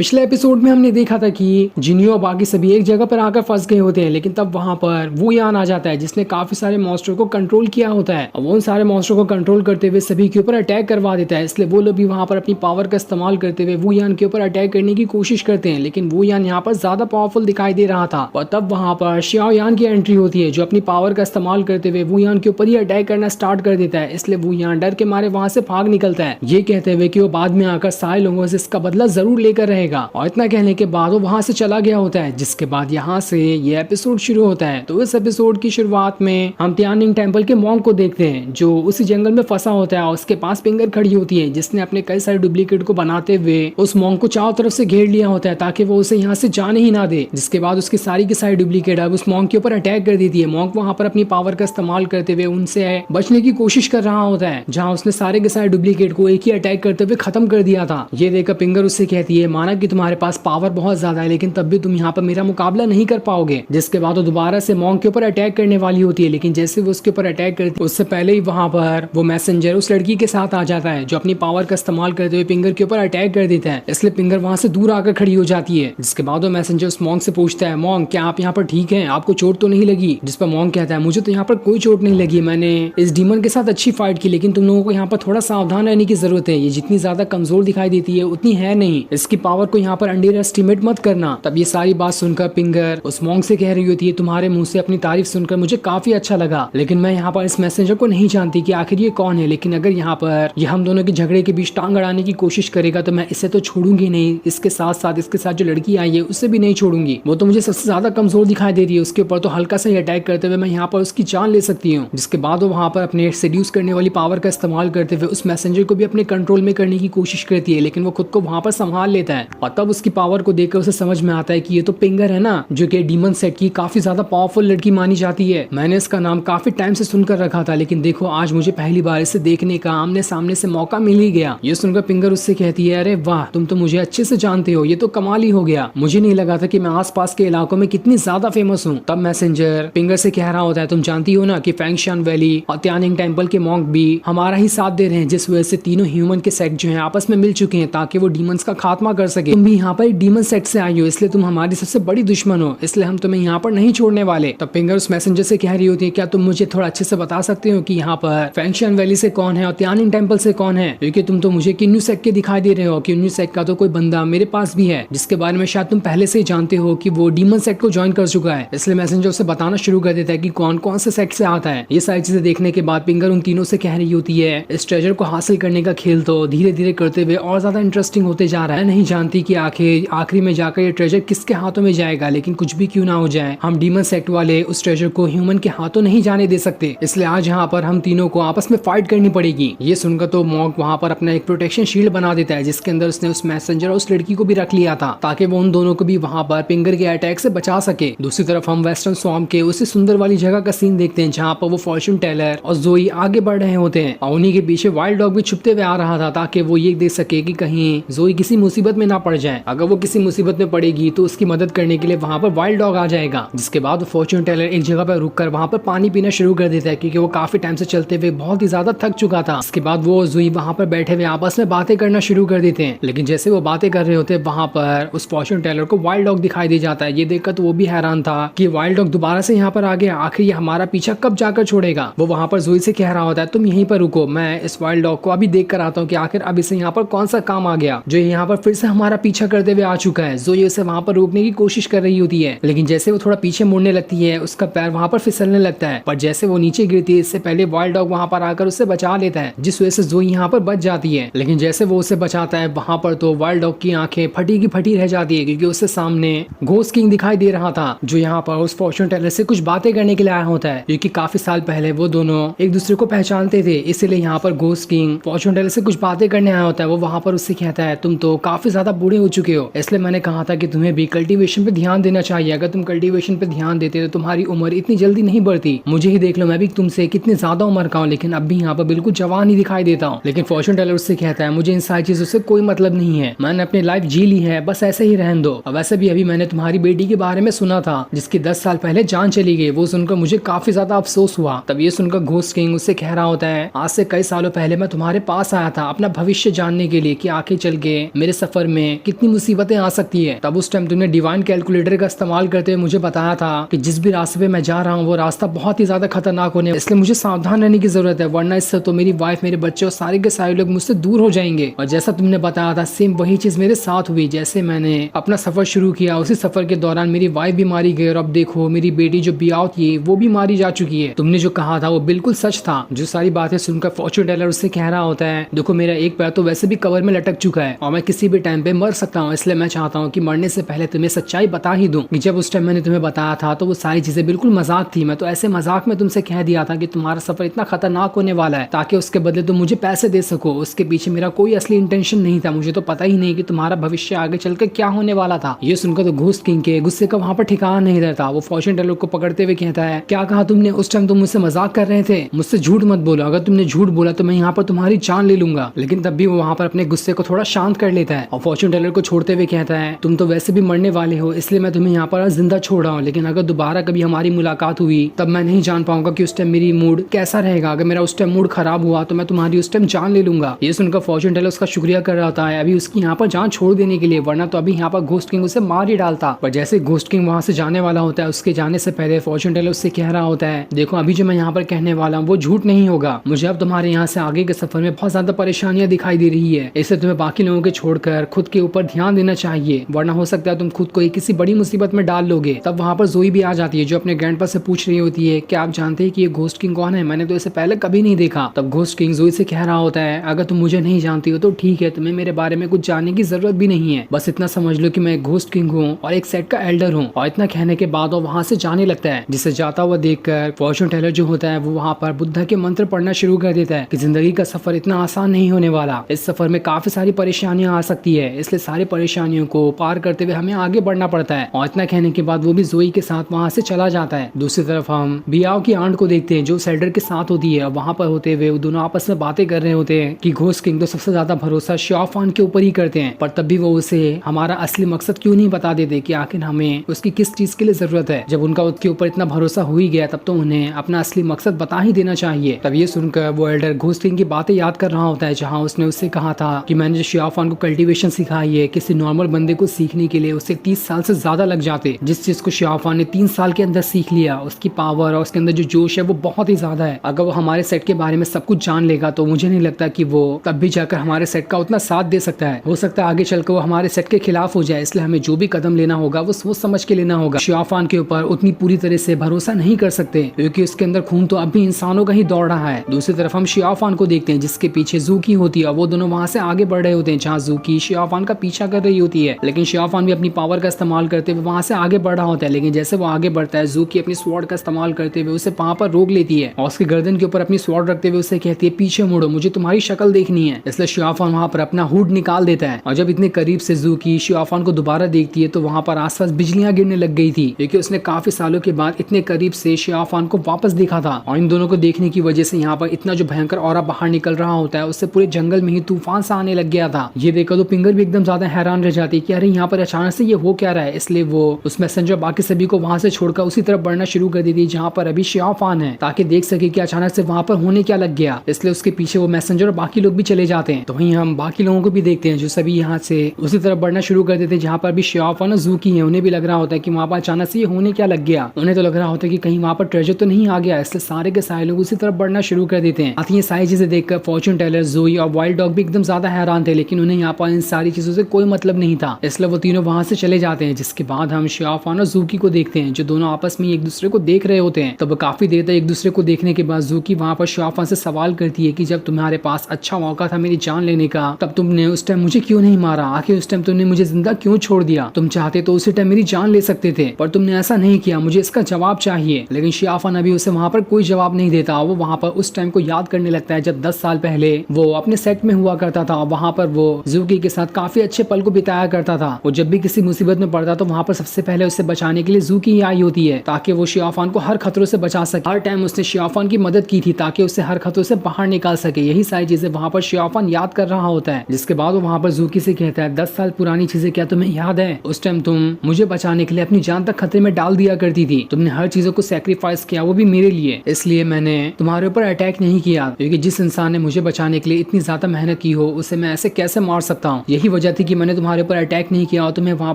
पिछले एपिसोड में हमने देखा था कि जिनियो और बाकी सभी एक जगह पर आकर फंस गए होते हैं, लेकिन तब वहां पर वू यान आ जाता है जिसने काफी सारे मॉन्स्टर को कंट्रोल किया होता है। वो उन सारे मॉन्स्टर को कंट्रोल करते हुए सभी के ऊपर अटैक करवा देता है। इसलिए वो लोग भी वहां पर अपनी पावर का इस्तेमाल करते हुए वू यान के ऊपर अटैक करने की कोशिश करते हैं, लेकिन वू यान यहाँ पर ज्यादा पावरफुल दिखाई दे रहा था। और तब वहां पर शियाओ यान की एंट्री होती है जो अपनी पावर का इस्तेमाल करते हुए वू यान के ऊपर ही अटैक करना स्टार्ट कर देता है। इसलिए वू यान डर के मारे वहां से भाग निकलता है, ये कहते हुए कि वो बाद में आकर सारे लोगों से इसका बदला जरूर लेकर रहेगा। और इतना कहने के बाद वो वहां से चला गया होता है, जिसके बाद यहाँ से ये एपिसोड शुरू होता है। तो इस एपिसोड की शुरुआत में हम त्यानिंग टेम्पल के मॉन्क को देखते हैं जो उसी जंगल में फंसा होता है और उसके पास पिंगर खड़ी होती है जिसने अपने कई सारे डुप्लीकेट को बनाते हुए उस मॉन्क को चारों तरफ से घेर लिया होता है ताकि वो उसे यहाँ से जाने ही ना दे। जिसके बाद उसकी सारी की सारी डुप्लीकेट अब उस मॉन्क के ऊपर अटैक कर देती है। मॉन्क वहां पर अपनी पावर का इस्तेमाल करते हुए उनसे बचने की कोशिश कर रहा होता है, जहाँ उसने सारे के सारे डुप्लीकेट को एक ही अटैक करते हुए खत्म कर दिया था। ये देखकर पिंगर उससे कहती है, माना कि तुम्हारे पास पावर बहुत ज्यादा है लेकिन तब भी तुम यहाँ पर मेरा मुकाबला नहीं कर पाओगे। जिसके बाद वो दोबारा से मॉन्क के ऊपर अटैक करने वाली होती है, लेकिन जैसे वो उसके ऊपर अटैक करती है उससे पहले ही वहां पर वो मैसेंजर उस लड़की के साथ आ जाता है जो अपनी पावर का इस्तेमाल करते हुए पिंगर के ऊपर अटैक कर देता है। इसलिए पिंगर वहां से दूर आकर खड़ी हो जाती है। जिसके बाद वो मैसेंजर उस मॉन्क से पूछता है, मॉन्क क्या आप यहाँ पर ठीक है, आपको चोट तो नहीं लगी? जिस पर मॉन्क कहता है, मुझे तो यहाँ पर कोई चोट नहीं लगी, मैंने इस डीमन के साथ अच्छी फाइट की, लेकिन तुम लोगों को यहाँ पर थोड़ा सावधान रहने की जरूरत है। ये जितनी ज्यादा कमजोर दिखाई देती है उतनी है नहीं, इसकी पावर को यहाँ पर अंडर एस्टिमेट मत करना। तब ये सारी बात सुनकर पिंगर उस मॉन्क से कह रही होती है, तुम्हारे मुंह से अपनी तारीफ सुनकर मुझे काफी अच्छा लगा, लेकिन मैं यहाँ पर इस मैसेंजर को नहीं जानती कि आखिर ये कौन है। लेकिन अगर यहाँ पर ये हम दोनों के झगड़े के बीच टांग अड़ाने की कोशिश करेगा तो मैं इसे तो छोड़ूंगी नहीं, इसके साथ साथ इसके साथ जो लड़की आई है उससे भी नहीं छोड़ूंगी। वो तो मुझे सबसे ज्यादा कमजोर दिखाई दे रही है, उसके ऊपर तो हल्का सा ही अटैक करते हुए मैं यहाँ पर उसकी जान ले सकती हूँ। जिसके बाद वो वहाँ पर अपने सेड्यूस करने वाली पावर का इस्तेमाल करते हुए उस मैसेंजर को भी अपने कंट्रोल में करने की कोशिश करती है, लेकिन वो खुद को वहाँ पर संभाल लेता है। और तब उसकी पावर को देखकर उसे समझ में आता है कि ये तो पिंगर है ना, जो कि डीमन सेट की काफी ज्यादा पावरफुल लड़की मानी जाती है। मैंने इसका नाम काफी टाइम से सुनकर रखा था, लेकिन देखो आज मुझे पहली बार इसे देखने का आमने सामने से मौका मिल ही गया। ये सुनकर पिंगर उससे कहती है, अरे वाह, तुम तो मुझे अच्छे से जानते हो, ये तो कमाल ही हो गया, मुझे नहीं लगा था कि मैं आसपास के इलाकों में कितनी ज्यादा फेमस हूँ। तब मैसेंजर पिंगर से कह रहा होता है, तुम जानती हो ना कि फैंगशान वैली और त्यानिंग टेम्पल के मॉन्क भी हमारा ही साथ दे रहे हैं, जिस वजह से तीनों ह्यूमन के सेट जो है आपस में मिल चुके हैं ताकि वो डीमंस का खात्मा कर सके। तुम भी यहाँ पर डीमन सेट से आई हो, इसलिए तुम हमारी सबसे बड़ी दुश्मन हो, इसलिए हम तुम्हें यहाँ पर नहीं छोड़ने वाले। तब पिंगर उस मैसेंजर से कह रही होती है, क्या तुम मुझे थोड़ा अच्छे से बता सकते हो कि यहाँ पर फैंगशान वैली से कौन है और त्यानिंग टेम्पल से कौन है, क्योंकि तुम तो मुझे किन्नू सेट के दिखाई दे रहे हो। किन्नू सेट का तो कोई बंदा मेरे पास भी है जिसके बारे में शायद तुम पहले से ही जानते हो कि वो डीमन सेट को ज्वाइन कर चुका है। इसलिए मैसेंजर उसे बताना शुरू कर देता है कि कौन कौन से सेट से आता है। ये सारी चीजें देखने के बाद पिंगर उन तीनों से कह रही होती है, इस ट्रेजर को हासिल करने का खेल तो धीरे धीरे करते हुए और ज्यादा इंटरेस्टिंग होते जा रहा है। नहीं जानती कि आखिरी में जाकर ये ट्रेजर किसके हाथों में जाएगा, लेकिन कुछ भी क्यों ना हो जाए हम डीमन सेट वाले उस ट्रेजर को ह्यूमन के हाथों नहीं जाने दे सकते। इसलिए आज यहाँ पर हम तीनों को आपस में फाइट करनी पड़ेगी। ये सुनकर तो मॉन्क वहाँ पर अपना एक प्रोटेक्शन शील्ड बना देता है जिसके अंदर उसने उस मैसेंजर और उस लड़की को भी रख लिया था ताकि वो उन दोनों को भी वहाँ पर पिंगर के अटैक से बचा सके। दूसरी तरफ हम वेस्टर्न स्वॉर्म के उसी सुंदर वाली जगह का सीन देखते हैं जहाँ पर वो फॉर्चून टेलर और जोई आगे बढ़ रहे होते हैं और उन्हीं के पीछे वाइल्ड डॉग भी छुपते हुए आ रहा था ताकि वो ये देख सके कि कहीं जोई किसी मुसीबत में ना पड़ जाए। अगर वो किसी मुसीबत में पड़ेगी तो उसकी मदद करने के लिए वहाँ पर वाइल्ड डॉग आ जाएगा। जिसके बाद वो फॉर्चून टेलर एक जगह पर रुककर वहाँ पर पानी पीना शुरू कर देता है क्योंकि वो काफी टाइम से चलते हुए बहुत ही ज्यादा थक चुका था। इसके बाद वो जोई वहाँ पर बैठे हुए आपस में बातें करना शुरू कर देते हैं, लेकिन जैसे वो बातें कर रहे होते हैं वहाँ पर उस फॉर्चून टेलर को वाइल्ड डॉग दिखाई दे जाता है। ये देखकर तो वो भी हैरान था कि वाइल्ड डॉग दोबारा से यहाँ पर आ गया, आखिर ये हमारा पीछा कब जाकर छोड़ेगा। वो वहाँ पर जोई से कह रहा होता है, तुम यहीं पर रुको, मैं इस वाइल्ड डॉग को अभी देख कर आता हूँ कि आखिर अब इसे यहाँ पर कौन सा काम आ गया जो यहाँ पर फिर से हमारा पीछा करते हुए आ चुका है। जोई उसे वहाँ पर रोकने की कोशिश कर रही होती है, लेकिन जैसे वो थोड़ा पीछे मुड़ने लगती है उसका पैर वहाँ पर फिसलने लगता है, पर जैसे वो नीचे गिरती है इससे पहले वाइल्ड डॉग वहाँ पर आकर उसे बचा लेता है, जिस वजह से जोई यहाँ पर बच जाती है। लेकिन जैसे वो उसे बचाता है वहाँ पर तो वाइल्ड डॉग की आंखें फटी की फटी रह जाती है क्योंकि उससे सामने घोस्ट किंग दिखाई दे रहा था जो यहाँ पर उस फॉर्चून टेलर से कुछ बातें करने के लिए आया होता है, क्योंकि काफी साल पहले वो दोनों एक दूसरे को पहचानते थे। इसीलिए यहाँ पर घोस्ट किंग फॉर्चून टेलर से कुछ बातें करने आया होता है। वो वहाँ पर उससे कहता है, तुम तो काफी ज्यादा बूढ़े हो चुके हो, इसलिए मैंने कहा था कि तुम्हें भी कल्टीवेशन पे ध्यान देना चाहिए। अगर तुम कल्टीवेशन पे ध्यान देते तो तुम्हारी उम्र इतनी जल्दी नहीं बढ़ती। मुझे ही देख लो, मैं भी तुमसे कितनी ज्यादा उम्र का हूँ लेकिन अब भी यहाँ पर बिल्कुल जवान ही दिखाई देता हूँ। लेकिन फॉर्चून टेलर उससे कहता है, मुझे इन सारी चीजों से कोई मतलब नहीं है, मैंने अपनी लाइफ जी ली है, बस ऐसे ही रहने दो। वैसे भी अभी मैंने तुम्हारी बेटी के बारे में सुना था जिसकी 10 साल पहले जान चली गई, वो सुनकर मुझे काफी ज्यादा अफसोस हुआ। तब ये सुनकर घोस्ट किंग उससे कह रहा होता है, आज से कई सालों पहले मैं तुम्हारे पास आया था अपना भविष्य जानने के लिए कि आगे चल के मेरे सफर में हमें कितनी मुसीबतें आ सकती है। तब उस टाइम तुमने डिवाइन कैलकुलेटर का इस्तेमाल करते हुए मुझे बताया था कि जिस भी रास्ते पे मैं जा रहा हूँ वो रास्ता बहुत ही ज्यादा खतरनाक होने, इसलिए मुझे सावधान रहने की जरूरत है, वरना इससे तो मेरी वाइफ, मेरे बच्चे और सारे के सारे लोग मुझसे दूर हो जाएंगे। और जैसा तुमने बताया था सेम वही चीज मेरे साथ हुई। जैसे मैंने अपना सफर शुरू किया, उसी सफर के दौरान मेरी वाइफ भी मारी गई और अब देखो मेरी बेटी जो बियाव थी वो भी मारी जा चुकी है। तुमने जो कहा था वो बिल्कुल सच था। जो सारी बातें सुनकर फॉर्चून टेलर उससे कह रहा होता है, देखो मेरा एक पैर तो वैसे भी कवर में लटक चुका है और मैं किसी भी टाइम पे मर सकता हूँ, इसलिए मैं चाहता हूँ कि मरने से पहले तुम्हें सच्चाई बता ही दूं कि जब उस टाइम मैंने तुम्हें बताया था तो वो सारी चीजें बिल्कुल मजाक थी। मैं तो ऐसे मजाक में तुमसे कह दिया था कि तुम्हारा सफर इतना खतरनाक होने वाला है ताकि उसके बदले तुम मुझे पैसे दे सको। उसके पीछे मेरा कोई असली इंटेंशन नहीं था। मुझे तो पता ही नहीं कि तुम्हारा भविष्य आगे चलकर क्या होने वाला था। ये सुनकर तो घोस्ट किंग के गुस्से का वहां पर ठिकाना नहीं रहता। वो फॉर्चून टेलर को पकड़ते हुए कहता है, क्या कहा तुमने? उस टाइम तुम मुझसे मजाक कर रहे थे, मुझसे झूठ मत बोलो। अगर तुमने झूठ बोला तो मैं यहाँ पर तुम्हारी जान ले लूंगा। लेकिन तब भी वो वहाँ पर अपने गुस्से को थोड़ा शांत कर लेता है और फॉर्चून टेलर को छोड़ते हुए कहता है, तुम तो वैसे भी मरने वाले हो, इसलिए मैं तुम्हें यहाँ पर जिंदा छोड़ रहा हूँ। लेकिन अगर दोबारा कभी हमारी मुलाकात हुई तब मैं नहीं जान पाऊंगा कि उस टाइम मेरी मूड कैसा रहेगा। अगर मेरा उस टाइम मूड खराब हुआ तो मैं तुम्हारी उस टाइम जान ले लूंगा। ये सुनकर फॉर्चून टेलर उसका शुक्रिया कर रहा होता है अभी उसकी यहाँ पर जान छोड़ देने के लिए, वरना तो अभी यहाँ पर घोस्ट किंग उसे मार ही डालता। पर जैसे घोस्ट किंग वहां से जाने वाला होता है उसके जाने से पहले फॉर्चून टेलर उससे कह रहा होता है, देखो अभी जो मैं यहाँ पर कहने वाला हूँ वो झूठ नहीं होगा। मुझे अब तुम्हारे यहाँ से आगे के सफर में बहुत ज्यादा परेशानियां दिखाई दे रही है, इससे तुम्हें बाकी लोगों के छोड़कर खुद के ऊपर ध्यान देना चाहिए, वरना हो सकता है तुम खुद को किसी बड़ी मुसीबत में डाल लोगे। तब वहाँ पर जोई भी आ जाती है जो अपने ग्रैंडपा से पूछ रही होती है, क्या आप जानते हैं कि ये घोस्ट किंग कौन है? मैंने तो इसे पहले कभी नहीं देखा। तब घोस्ट किंग जोई से कह रहा होता है, अगर तुम मुझे नहीं जानती हो तो ठीक है, तुम्हें मेरे बारे में कुछ जानने की जरूरत भी नहीं है, बस इतना समझ लो कि मैं एक घोस्ट किंग हूँ और एक सेट का एल्डर हूँ। और इतना कहने के बाद वो वहाँ से जाने लगता है। जिसे जाता हुआ देखकर फॉर्चून टेलर जो होता है वो वहाँ पर बुद्धा के मंत्र पढ़ना शुरू कर देता है कि जिंदगी का सफर इतना आसान नहीं होने वाला, इस सफर में काफी सारी परेशानियां आ सकती है, इसलिए सारी परेशानियों को पार करते हुए हमें आगे बढ़ना पड़ता है। और इतना कहने के बाद वो भी जोई के साथ वहाँ से चला जाता है। दूसरी तरफ हम बियाव की आंट को देखते हैं जो सेल्डर के साथ होती है। वहाँ पर होते हुए वो दोनों आपस में बातें कर रहे होते हैं कि घोस्ट किंग तो सबसे ज्यादा भरोसा शियाओफान के ऊपर ही करते हैं, पर तब भी वो उसे हमारा असली मकसद क्यों नहीं बता देते कि आखिर हमें उसकी किस चीज के लिए जरूरत है। जब उनका उसके ऊपर इतना भरोसा हो ही गया तब तो उन्हें अपना असली मकसद बता ही देना चाहिए। तब ये सुनकर वो एल्डर घोस्ट किंग की बातें याद कर रहा होता है जहाँ उसने उससे कहा था कि मैंने जो शियाओफान को कल्टीवेशन सिखाई है, किसी नॉर्मल बंदे को सीखने के लिए उसे 30 साल से ज्यादा लग जाते। जिस चीज को शियाओफान ने 3 साल के अंदर सीख लिया, उसकी पावर और उसके अंदर जो जोश है वो बहुत ही ज्यादा है। अगर वो हमारे सेट के बारे में सब कुछ जान लेगा तो मुझे नहीं लगता कि वो तब भी जाकर हमारे सेट का उतना साथ दे सकता है। हो सकता है आगे चलकर वो हमारे सेट के खिलाफ हो जाए, इसलिए हमें जो भी कदम लेना होगा वो सोच समझ के लेना होगा। शियाओफान के ऊपर उतनी पूरी तरह से भरोसा नहीं कर सकते क्योंकि उसके अंदर खून तो अब भी इंसानों का ही दौड़ रहा है। दूसरी तरफ हम शियाओफान को देखते हैं जिसके पीछे जूकी होती है। वो दोनों वहाँ से आगे बढ़ रहे होते हैं जहाँ जूकी शियाओफान का पीछा कर रही होती है, लेकिन शियाओफान भी अपनी पावर का इस्तेमाल करते हुए वहाँ से आगे बढ़ रहा होता है। लेकिन जैसे वो आगे बढ़ता है जूकी अपनी स्वॉर्ड का इस्तेमाल करते हुए उसे वहाँ पर रोक लेती है और उसके गर्दन के ऊपर अपनी स्वॉर्ड रखते हुए उसे कहती है, पीछे मुड़ो, मुझे तुम्हारी शक्ल देखनी है। इसलिए शियाओफान वहाँ पर अपना हुड निकाल देता है और जब इतने करीब से जूकी शियाओफान को दोबारा देखती है तो वहाँ पर आसपास बिजलियां गिरने लग गई थी क्योंकि उसने काफी सालों के बाद इतने करीब से शियाओफान को वापस देखा था। और इन दोनों को देखने की वजह से यहाँ पर इतना जो भयंकर ऑरा बाहर निकल रहा होता है उससे पूरे जंगल में ही तूफान सा आने लग गया था। ये देखकर तो पिंगर भी एकदम ज्यादा हैरान रह जाती है कि अरे यहाँ पर अचानक से ये हो क्या रहा है। इसलिए वो उस मैसेंजर बाकी सभी को वहां से छोड़कर उसी तरफ बढ़ना शुरू कर देती है जहाँ पर अभी शियाओफान है, ताकि देख सके कि अचानक से वहां पर होने क्या लग गया। इसलिए उसके पीछे वो मैसेंजर और बाकी लोग भी चले जाते हैं। तो वहीं हम बाकी लोगों को भी देखते हैं जो सभी यहाँ से उसी तरफ बढ़ना शुरू कर देते हैं जहाँ पर भी शियाओफान और जूकी है। उन्हें भी लग रहा होता है कि वहाँ पर अचानक से ये होने क्या लग गया। उन्हें तो लग रहा होता है कि कहीं वहाँ पर ट्रेजर तो नहीं आ गया, इसलिए सारे के सारे लोग उसी तरफ बढ़ना शुरू कर देते हैं। आती ये सारी चीजें देखकर फॉर्चून टेलर, जोई और वाइल्ड डॉग भी एकदम ज्यादा हैरान थे, लेकिन उन्हें यहाँ पर इन सारी चीजों से कोई मतलब नहीं था, इसलिए वो तीनों वहां से चले जाते हैं। जिसके बाद हम शियाओफान और जूकी को देखते हैं जो दोनों आपस में एक दूसरे को देख रहे होते हैं। तब काफी देर तक एक दूसरे को देखने के बाद जूकी वहाँ पर शियाओफान से सवाल करती है कि जब तुम्हारे पास अच्छा मौका था मेरी जान लेने का तब तुमने उस टाइम मुझे क्यों नहीं मारा, आखिर उस टाइम तुमने मुझे जिंदा क्यों छोड़ दिया? तुम चाहते तो उसी टाइम मेरी जान ले सकते थे पर तुमने ऐसा नहीं किया, मुझे इसका जवाब चाहिए। लेकिन शियाओफान अभी उसे वहाँ पर कोई जवाब नहीं देता। वो वहाँ पर उस टाइम को याद करने लगता है जब 10 साल पहले वो अपने सेट में हुआ करता था। वहाँ पर वो जूकी के साथ काफी अच्छे पल को बिताया करता था। वो जब भी किसी मुसीबत में पड़ता तो वहाँ पर सबसे पहले उसे बचाने के लिए जूकी ही आई होती है ताकि वो शियाओफान को हर खतरों से बचा सके। हर टाइम उसने शियाओफान की मदद की थी ताकि उसे हर खतरों से बाहर निकाल सके। यही सारी चीजें वहाँ पर शियाओफान याद कर रहा होता है। जिसके बाद वो वहाँ पर जूकी से कहता है 10 साल पुरानी चीजें क्या तुम्हें याद है? उस टाइम तुम मुझे बचाने के लिए अपनी जान तक खतरे में डाल दिया करती थी, तुमने हर चीजों को सैक्रिफाइस किया, वो भी मेरे लिए। इसलिए मैंने तुम्हारे ऊपर अटैक नहीं किया क्योंकि जिस इंसान ने मुझे बचाने के लिए इतनी ज्यादा मेहनत की हो उसे मैं ऐसे कैसे मार सकता हूँ। यही वजह थी कि मैंने तुम्हारे ऊपर अटैक नहीं किया और तुम्हें वहां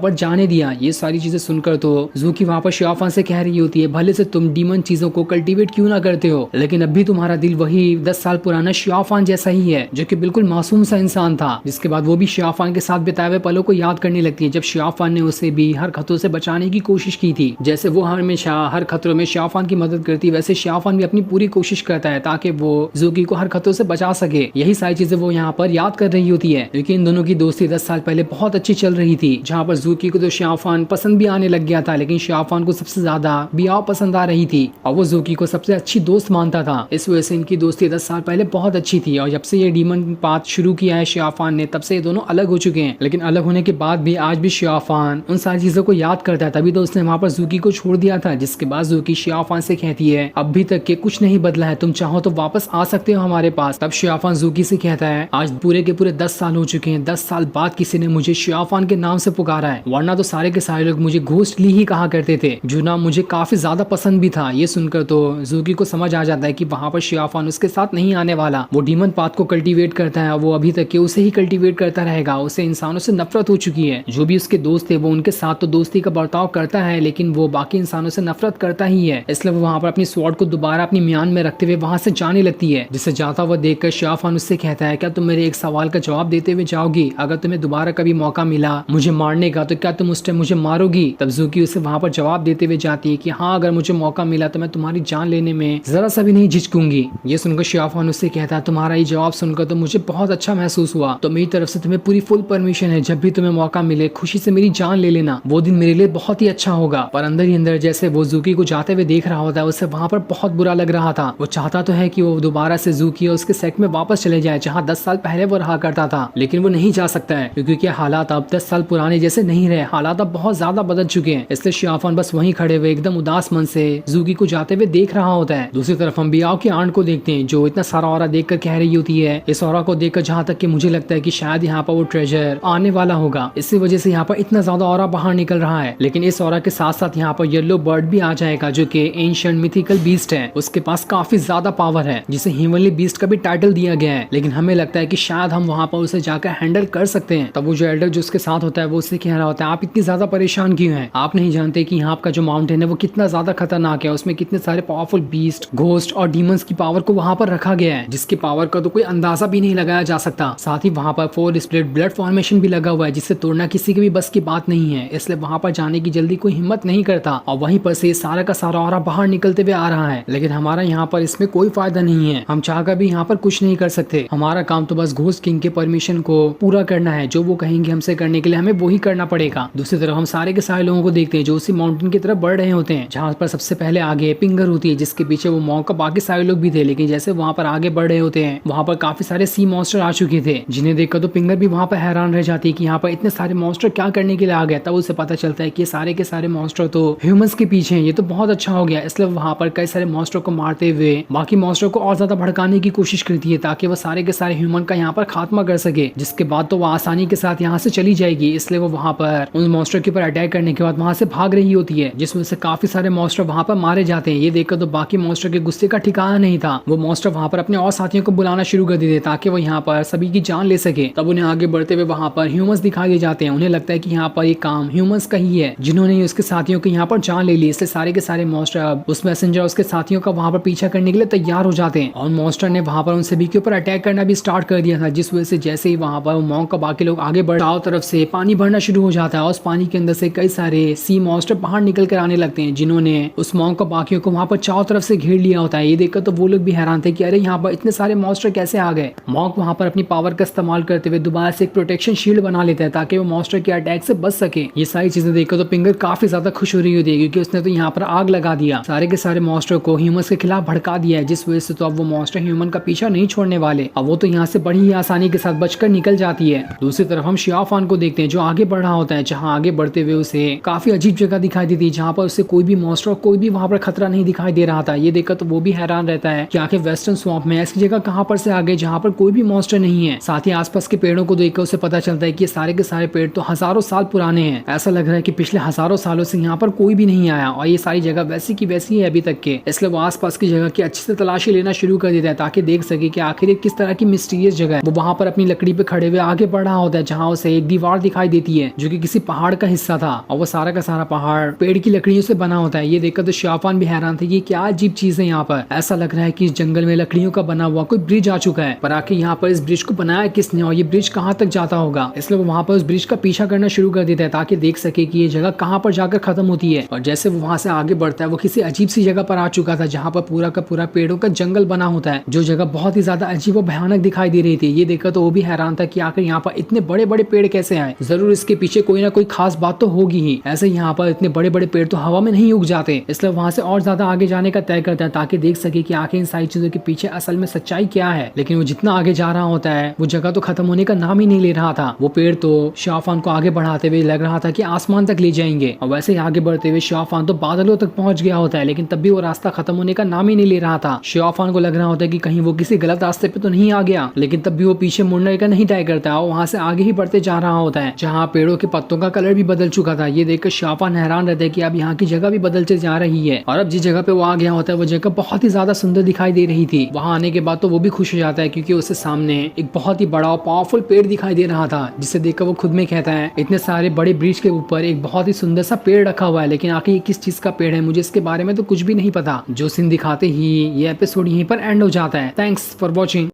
पर जाने दिया। ये सारी चीजें सुनकर तो जूकी वहां पर शियाफान से कह रही होती है, भले से तुम डीमन चीजों को कल्टीवेट क्यों ना करते हो, लेकिन अब भी तुम्हारा दिल वही 10 साल पुराना शियाफान जैसा ही है, जो कि बिल्कुल मासूम सा इंसान था। जिसके बाद वो भी शियाफान के साथ बिताए हुए पलों को याद करने लगती है, जब शियाफान ने उसे भी हर खतरों से बचाने की कोशिश की थी। जैसे वो हमेशा हर खतरों में शियाफान की मदद करती, वैसे शियाफान भी अपनी पूरी कोशिश करता है ताकि वो जूकी को हर खतरों से बचा सके। यही सारी चीजें वो यहाँ पर याद कर रही होती है, क्योंकि इन दोनों की दोस्ती 10 साल पहले बहुत अच्छी चल रही थी, जहाँ पर जूकी को तो शियाफान पसंद भी आने लग गया था, लेकिन शियाफान को सबसे ज्यादा बियाह पसंद आ रही थी और वो जूकी को सबसे अच्छी दोस्त मानता था। इस वजह से इनकी दोस्ती 10 साल पहले बहुत अच्छी थी और जब से ये डीमन पाथ शुरू किया है शियाफान ने, तब से ये दोनों अलग हो चुके हैं। लेकिन अलग होने के बाद भी आज भी शियाफान उन सारी चीजों को याद करता है, तभी तो उसने वहां पर जूकी को छोड़ दिया था। जिसके बाद जूकी शियाफान से कहती है, अभी तक के कुछ नहीं बदला है, तुम चाहो तो वापस आ सकते हो हमारे पास। तब शियाफान जूकी से कहता है, आज पूरे के पूरे 10 साल हो चुके हैं, 10 साल बाद किसी ने मुझे शियाफान के नाम से पुकारा है, वरना तो सारे के सारे लोग मुझे घोस्ट ली ही कहा करते थे, जो नाम मुझे काफी ज्यादा पसंद भी था। ये सुनकर तो जूकी को समझ आ जाता है कि वहां पर शियाफान उसके साथ नहीं आने वाला। वो डीमन पाथ को कल्टीवेट करता है, वो अभी तक के उसे ही कल्टीवेट करता रहेगा। उसे इंसानों से नफरत हो चुकी है। जो भी उसके दोस्त थे वो उनके साथ तो दोस्ती का बर्ताव करता है, लेकिन वो बाकी इंसानों से नफरत करता ही है। इसलिए वो वहां पर अपनी स्वॉर्ड को दोबारा अपनी म्यान में रखते हुए वहां से जाने लगती है। जिसे जाता हुआ देखकर शियाफान उससे कहता है, क्या तुम मेरे एक सवाल का जवाब देते हुए जाओगी? अगर तुम्हें दोबारा कभी मौका मिला मुझे मारने का, तो क्या तुम उस टाइम मुझे मारोगी? तब जूकी उसे वहां पर जवाब देते हुए जाती है कि हाँ, अगर मुझे मौका मिला तो मैं तुम्हारी जान लेने में जरा सा भी नहीं झिझकूंगी। ये सुनकर शियाफान उससे कहता है, तुम्हारा ये जवाब सुनकर तो मुझे बहुत अच्छा महसूस हुआ, तो मेरी तरफ से तुम्हें पूरी फुल परमिशन है, जब भी तुम्हें मौका मिले खुशी से मेरी जान ले लेना, वो दिन मेरे लिए बहुत ही अच्छा होगा। पर अंदर ही अंदर जैसे वो जूकी को जाते हुए देख रहा होता है, उसे वहां पर बहुत बुरा लग रहा था। वो चाहता तो है कि वो दोबारा से जूकी और उसके सेट में वापस चले जाए, जहाँ 10 साल पहले वो रहा करता था, लेकिन वो नहीं जा सकता है क्योंकि हालात अब 10 साल पुराने जैसे नहीं रहे, हालात अब बहुत ज्यादा बदल चुके हैं। इसलिए शियाफान बस वहीं खड़े हुए एकदम उदास मन से जूकी को जाते हुए देख रहा होता है। दूसरी तरफ हम बियाओ की आंट को देखते हैं, जो इतना सारा औरा देखकर कह रही होती है, इस औरा को देखकर जहाँ तक कि मुझे लगता है कि शायद यहाँ पर वो ट्रेजर आने वाला होगा, इसी वजह से यहाँ पर इतना ज्यादा औरा बाहर निकल रहा है। लेकिन इस औरा के साथ साथ यहाँ पर येलो बर्ड भी आ जाएगा, जो कि एंशिएंट मिथिकल बीस्ट है। उसके पास काफी ज्यादा पावर है, जिसे हेवनली बीस्ट का भी टाइटल दिया गया है। लेकिन हमें लगता है कि शायद हम वहाँ पर उसे जाकर हैंडल कर सकते हैं। तब वो जो एल्डर जो उसके साथ होता है वो उससे कह रहा होता है, आप इतनी ज्यादा परेशान क्यों हैं? आप नहीं जानते कि यहाँ का जो माउंटेन है वो कितना ज्यादा खतरनाक है, उसमें कितने सारे पावरफुल बीस्ट, घोस्ट और डीमंस की पावर को वहाँ पर रखा गया है, जिसकी पावर का तो कोई अंदाजा भी नहीं लगाया जा सकता। साथ ही वहाँ पर 4 स्प्लिट ब्लड फॉर्मेशन भी लगा हुआ है, जिससे तोड़ना किसी के भी बस की बात नहीं है। इसलिए वहाँ पर जाने की जल्दी कोई हिम्मत नहीं करता और वहीं पर से सारा का सारा औरा बाहर निकलते हुए आ रहा है। लेकिन हमारा यहाँ पर इसमें कोई फायदा नहीं है, हम चाहकर भी यहाँ पर कुछ नहीं कर सकते। हमारा काम तो बस घोस्ट किंग के परमिशन को पूरा करना है, जो वो कहेंगे हमसे करने के लिए हमें वो ही करना पड़ेगा। दूसरी तरफ हम सारे के सारे लोगों को देखते हैं जो उसी माउंटेन की तरफ बढ़ रहे होते हैं, जहाँ पर सबसे पहले आगे पिंगर होती है, जिसके पीछे वो मॉन्क का बाकी सारे लोग भी थे। लेकिन जैसे वहाँ पर आगे बढ़ रहे होते हैं, वहाँ पर काफी सारे सी मॉन्स्टर आ चुके थे, जिन्हें देखकर तो पिंगर भी वहाँ पर हैरान रह जाती है कि यहाँ पर इतने सारे मॉन्स्टर क्या करने के लिए आ गए। तब उसे पता चलता है कि ये सारे के सारे मॉन्स्टर तो ह्यूमंस के पीछे हैं, ये तो बहुत अच्छा हो गया। इसलिए वहाँ पर कई सारे मॉन्स्टर को मारते हुए बाकी मॉन्स्टर को और ज्यादा भड़काने की कोशिश करती है, ताकि वो सारे के सारे ह्यूमन का यहाँ पर खात्मा कर सके, जिसके बाद तो वो आसानी के साथ यहाँ से चली जाएगी। इसलिए वो वहाँ पर उन मॉन्स्टर के ऊपर अटैक करने के बाद वहाँ से भाग रही होती है, जिस वजह से काफी सारे मॉन्स्टर वहाँ पर मारे जाते हैं। ये देखकर तो बाकी मॉन्स्टर के गुस्से का ठिकाना नहीं था। वो मॉन्स्टर वहाँ पर अपने और साथियों को बुलाना शुरू कर देते ताकि वो यहाँ पर सभी की जान ले सके। तब उन्हें आगे बढ़ते हुए वहाँ पर ह्यूमंस दिखाई दे जाते हैं। उन्हें लगता है कि यहाँ पर ये काम ह्यूमंस का ही है, जिन्होंने उसके साथियों को यहाँ पर जान ले ली। इसलिए सारे के सारे मॉन्स्टर अब उस मैसेंजर उसके साथियों का वहाँ पर पीछा करने के लिए तैयार हो जाते हैं और मॉन्स्टर ने वहाँ पर उन सभी के ऊपर अटैक करना भी स्टार्ट कर दिया था, जिस वजह से जैसे ही वहाँ पर मॉन्क का बाकी लोग आगे बढ़ चारों तरफ से पानी भरना शुरू हो जाता है और उस पानी के अंदर से कई सारे सी मॉन्स्टर बाहर निकल कर आने लगते हैं, जिन्होंने उस मॉन्क का बाकियों को वहाँ पर चारों तरफ से घेर लिया होता है। ये देखकर तो वो लोग भी हैरान थे कि अरे यहाँ पर इतने सारे मॉन्स्टर कैसे आ गए। मॉन्क वहाँ पर अपनी पावर का इस्तेमाल करते हुए दोबारा से एक प्रोटेक्शन शील्ड बना लेता है ताकि वो मॉन्स्टर के अटैक से बच सके। ये सारी चीजें देखकर तो पिंगर काफी ज्यादा खुश हो रही होती है, क्योंकि उसने तो यहाँ पर आग लगा दिया, सारे के सारे मॉन्स्टर को ह्यूमंस के खिलाफ भड़का दिया है, जिस वजह से तो अब वो मॉन्स्टर ह्यूमन का पीछा नहीं छोड़ने वाले। अब वो तो यहाँ से बड़ी ही आसानी के साथ बचकर निकल जाती है। दूसरी तरफ हम शियाफान को देखते हैं जो आगे बढ़ रहा होता है, जहाँ आगे बढ़ते हुए उसे काफी अजीब जगह दिखाई देती है, जहाँ पर उसे कोई भी मॉन्स्टर कोई भी वहाँ पर खतरा नहीं दिखाई दे रहा था। ये देखकर तो वो भी हैरान रहता है कि आखिर वेस्टर्न स्वैम्प में ऐसी जगह कहाँ पर से आ गए जहाँ पर कोई भी मॉन्स्टर नहीं है। साथ ही आसपास के पेड़ों को देखकर उसे पता चलता है कि ये सारे के सारे पेड़ तो हजारों साल पुराने हैं। ऐसा लग रहा है कि पिछले हजारों सालों से यहाँ पर कोई भी नहीं आया और ये सारी जगह वैसी की वैसी है अभी तक के। इसलिए वो आसपास की जगह की अच्छे से तलाशी लेना शुरू कर देता है ताकि देख सके कि आखिर किस तरह की मिस्टीरियस जगह है। वो वहाँ पर अपनी लकड़ी पे खड़े हुए आगे बढ़ रहा होता है जहाँ उसे एक दीवार दिखाई देती है जो कि किसी पहाड़ का हिस्सा था और वो सारा का सारा पहाड़ पेड़ की लकड़ियों से बना होता है। ये देखकर तो शाहफान भी हैरान थे कि क्या अजीब चीज है यहाँ पर। ऐसा लग रहा है कि इस जंगल में लकड़ियों का बना हुआ कोई ब्रिज आ चुका है, पर आखिर यहाँ पर इस ब्रिज को बनाया किसने और ये ब्रिज कहाँ तक जाता होगा। इसलिए वो वहाँ पर उस ब्रिज का पीछा करना शुरू कर देता है ताकि देख सके कि ये जगह कहाँ पर जाकर खत्म होती है। और जैसे वो वहाँ से आगे बढ़ता है वो किसी अजीब सी जगह पर आ चुका था जहाँ पर पूरा का पूरा पेड़ों का जंगल बना होता है, जो जगह बहुत ही ज्यादा अजीब और भयानक दिखाई दे रही थी। ये देखकर तो वो भी हैरान था कि आखिर यहाँ पर इतने बड़े बड़े पेड़ कैसे आए, जरूर इसके पीछे कोई ना कोई खास बात तो होगी ही। ऐसे यहाँ पर इतने बड़े बड़े पेड़ तो हवा में नहीं उग जाते, इसलिए वहाँ से और ज्यादा आगे जाने का तय करता है ताकि देख सके कि आखिर इन सारी चीजों के पीछे असल में सच्चाई क्या है। लेकिन वो जितना आगे जा रहा होता है वो जगह तो खत्म होने का नाम ही नहीं ले रहा था। वो पेड़ तो शाहफान को आगे बढ़ाते हुए लग रहा था कि आसमान तक ले जाएंगे, और वैसे ही आगे बढ़ते हुए शाहफान तो बादलों तक पहुंच गया होता है, लेकिन तब भी वो रास्ता खत्म होने का नाम ही नहीं ले रहा था। शाहफान को लग रहा होता है कि कहीं वो किसी गलत रास्ते पे तो नहीं आ गया, लेकिन तब भी वो पीछे मुड़ने का नहीं तय करता है और वहां से आगे ही बढ़ते जा रहा होता है जहाँ पेड़ों के पत्तों का कलर भी बदल चुका था। ये देखकर शाहफान हैरान रहता है कि अब यहाँ की जगह भी बदलते जा रही है, और अब जिस जगह पे वो आ गया होता है वो जगह बहुत ही ज्यादा सुंदर दिखाई दे रही थी। वहां आने के बाद तो वो भी खुश हो जाता है क्योंकि उसके सामने एक बहुत ही बड़ा और पावरफुल पेड़ दिखाई दे रहा था, जिसे देखकर वो खुद में कहता है इतने सारे बड़े ब्रिज के ऊपर एक बहुत ही सुंदर सा पेड़ रखा हुआ है, लेकिन आखिर ये किस चीज का पेड़ है मुझे इसके बारे में तो कुछ भी नहीं पता। जो सीन दिखाते ही ये एपिसोड यहीं पर एंड हो जाता है। Thanks for watching.